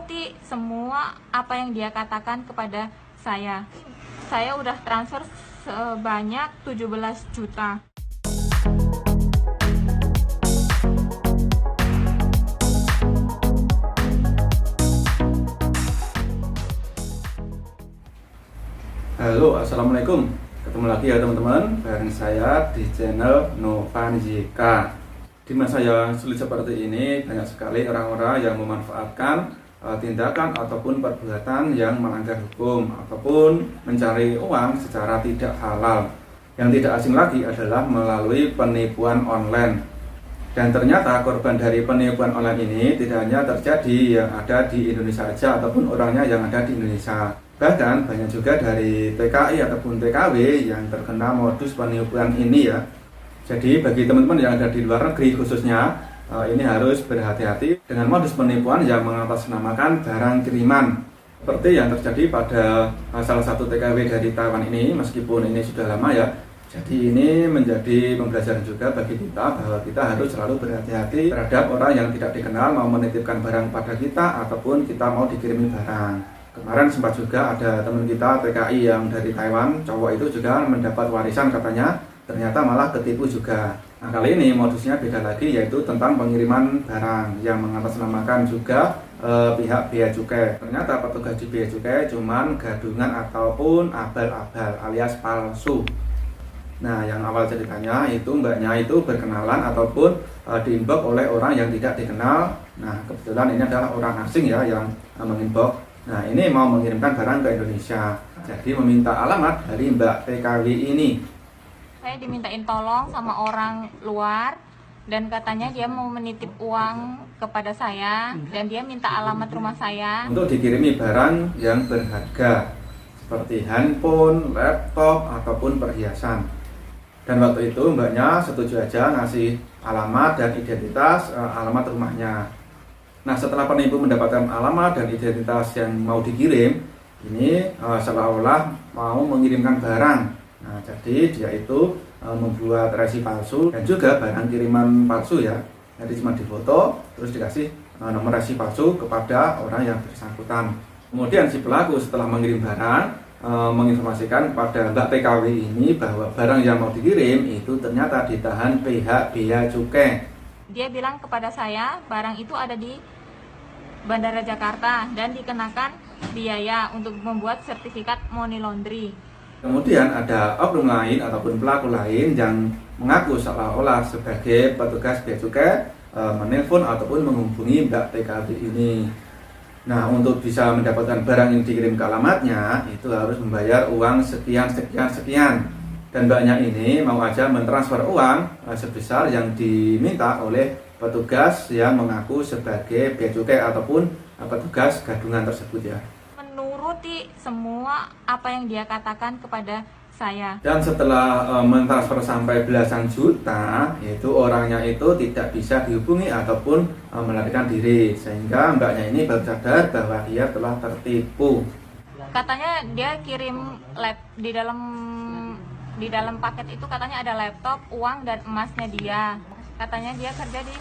menuruti semua apa yang dia katakan kepada saya. Saya udah transfer sebanyak 17 juta. Halo, assalamualaikum. Ketemu lagi ya teman-teman, bareng saya di channel Novan JK. Di masa yang sulit seperti ini, banyak sekali orang-orang yang memanfaatkan tindakan ataupun perbuatan yang melanggar hukum ataupun mencari uang secara tidak halal. Yang tidak asing lagi adalah melalui penipuan online. Dan ternyata korban dari penipuan online ini tidak hanya terjadi yang ada di Indonesia saja ataupun orangnya yang ada di Indonesia. Bahkan banyak juga dari TKI ataupun TKW yang terkena modus penipuan ini ya. Jadi bagi teman-teman yang ada di luar negeri khususnya, ini harus berhati-hati dengan modus penipuan yang mengatasnamakan barang kiriman. Seperti yang terjadi pada salah satu TKW dari Taiwan ini, meskipun ini sudah lama ya. Jadi ini menjadi pembelajaran juga bagi kita bahwa kita harus selalu berhati-hati terhadap orang yang tidak dikenal mau menitipkan barang pada kita ataupun kita mau dikirimi barang. Kemarin sempat juga ada teman kita TKI yang dari Taiwan, cowok itu juga mendapat warisan katanya, ternyata malah ketipu juga. Nah kali ini modusnya beda lagi, yaitu tentang pengiriman barang yang mengatasnamakan juga pihak bea cukai. Ternyata petugas di bea cukai cuman gadungan ataupun abal-abal alias palsu. Nah yang awal ceritanya itu mbaknya itu berkenalan ataupun diinbox oleh orang yang tidak dikenal. Nah kebetulan ini adalah orang asing ya yang menginbox. Nah ini mau mengirimkan barang ke Indonesia. Jadi meminta alamat dari Mbak TKW ini. Saya dimintain tolong sama orang luar dan katanya dia mau menitip uang kepada saya dan dia minta alamat rumah saya untuk dikirimi barang yang berharga seperti handphone, laptop, ataupun perhiasan. Dan waktu itu mbaknya setuju aja ngasih alamat dan identitas alamat rumahnya. Nah setelah penipu mendapatkan alamat dan identitas yang mau dikirim, ini seolah-olah mau mengirimkan barang. Nah, jadi dia itu membuat resi palsu dan juga barang kiriman palsu ya. Jadi cuma difoto terus dikasih nomor resi palsu kepada orang yang bersangkutan. Kemudian si pelaku setelah mengirim barang menginformasikan kepada Mbak TKW ini bahwa barang yang mau dikirim itu ternyata ditahan pihak bea cukai. Dia bilang kepada saya barang itu ada di Bandara Jakarta dan dikenakan biaya untuk membuat sertifikat money laundry. Kemudian ada oknum lain ataupun pelaku lain yang mengaku seolah-olah sebagai petugas bea cukai menelpon ataupun menghubungi Mbak TKW ini. Nah untuk bisa mendapatkan barang yang dikirim ke alamatnya itu harus membayar uang sekian. Dan mbaknya ini mau aja mentransfer uang sebesar yang diminta oleh petugas yang mengaku sebagai bea cukai ataupun petugas gadungan tersebut ya. Menuruti semua apa yang dia katakan kepada saya. Dan setelah mentransfer sampai belasan juta, itu orangnya itu tidak bisa dihubungi ataupun melarikan diri, sehingga mbaknya ini baru sadar bahwa dia telah tertipu. Katanya dia kirim di dalam paket itu katanya ada laptop, uang dan emasnya dia. Katanya dia kerja di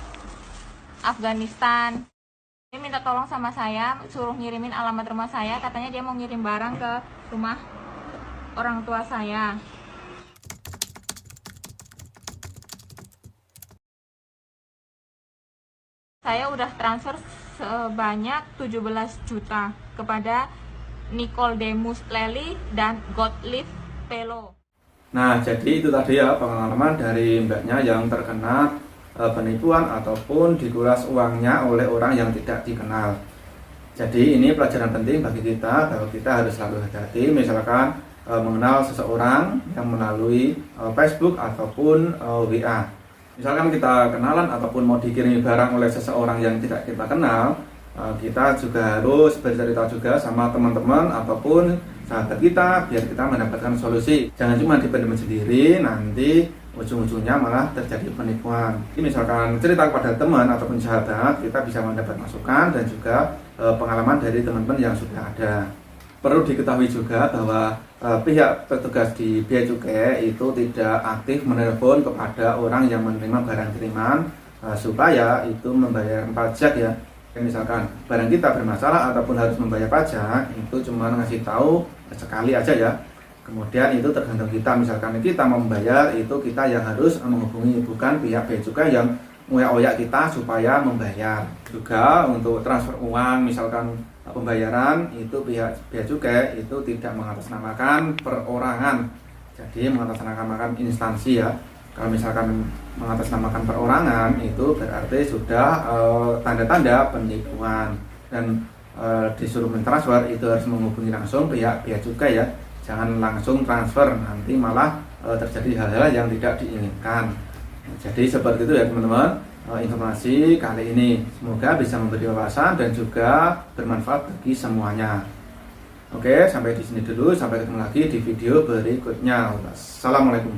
Afghanistan. Dia minta tolong sama saya, suruh ngirimin alamat rumah saya. Katanya dia mau ngirim barang ke rumah orang tua saya. Saya udah transfer sebanyak 17 juta kepada Nicole Demus Lely dan Gottlieb Pelo. Nah, jadi itu tadi ya pengalaman dari mbaknya yang terkena penipuan ataupun dikuras uangnya oleh orang yang tidak dikenal. Jadi ini pelajaran penting bagi kita bahwa kita harus selalu hati-hati misalkan mengenal seseorang yang melalui Facebook ataupun WA. Misalkan kita kenalan ataupun mau dikirimi barang oleh seseorang yang tidak kita kenal, kita juga harus bercerita juga sama teman-teman ataupun sahabat kita biar kita mendapatkan solusi. Jangan cuma dipendam sendiri, nanti ujung-ujungnya malah terjadi penipuan. Ini misalkan cerita kepada teman ataupun sahabat, kita bisa mendapat masukan dan juga pengalaman dari teman-teman yang sudah ada. Perlu diketahui juga bahwa pihak petugas di bea cukai itu tidak aktif menelpon kepada orang yang menerima barang kiriman supaya itu membayar pajak ya. Misalkan barang kita bermasalah ataupun harus membayar pajak, itu cuma ngasih tahu sekali aja ya. Kemudian itu tergantung kita, misalkan kita mau membayar, itu kita yang harus menghubungi, bukan pihak bea cukai yang ngoyak-oyak kita supaya membayar. Juga untuk transfer uang, misalkan pembayaran, itu pihak bea cukai itu tidak mengatasnamakan perorangan, jadi mengatasnamakan instansi ya. Kalau misalkan mengatasnamakan perorangan, itu berarti sudah tanda-tanda penipuan, dan disuruh mentransfer itu harus menghubungi langsung pihak bea cukai ya. Jangan langsung transfer, nanti malah terjadi hal-hal yang tidak diinginkan. Jadi seperti itu ya teman-teman, informasi kali ini semoga bisa memberi wawasan dan juga bermanfaat bagi semuanya. Oke, sampai di sini dulu, sampai ketemu lagi di video berikutnya. Assalamualaikum.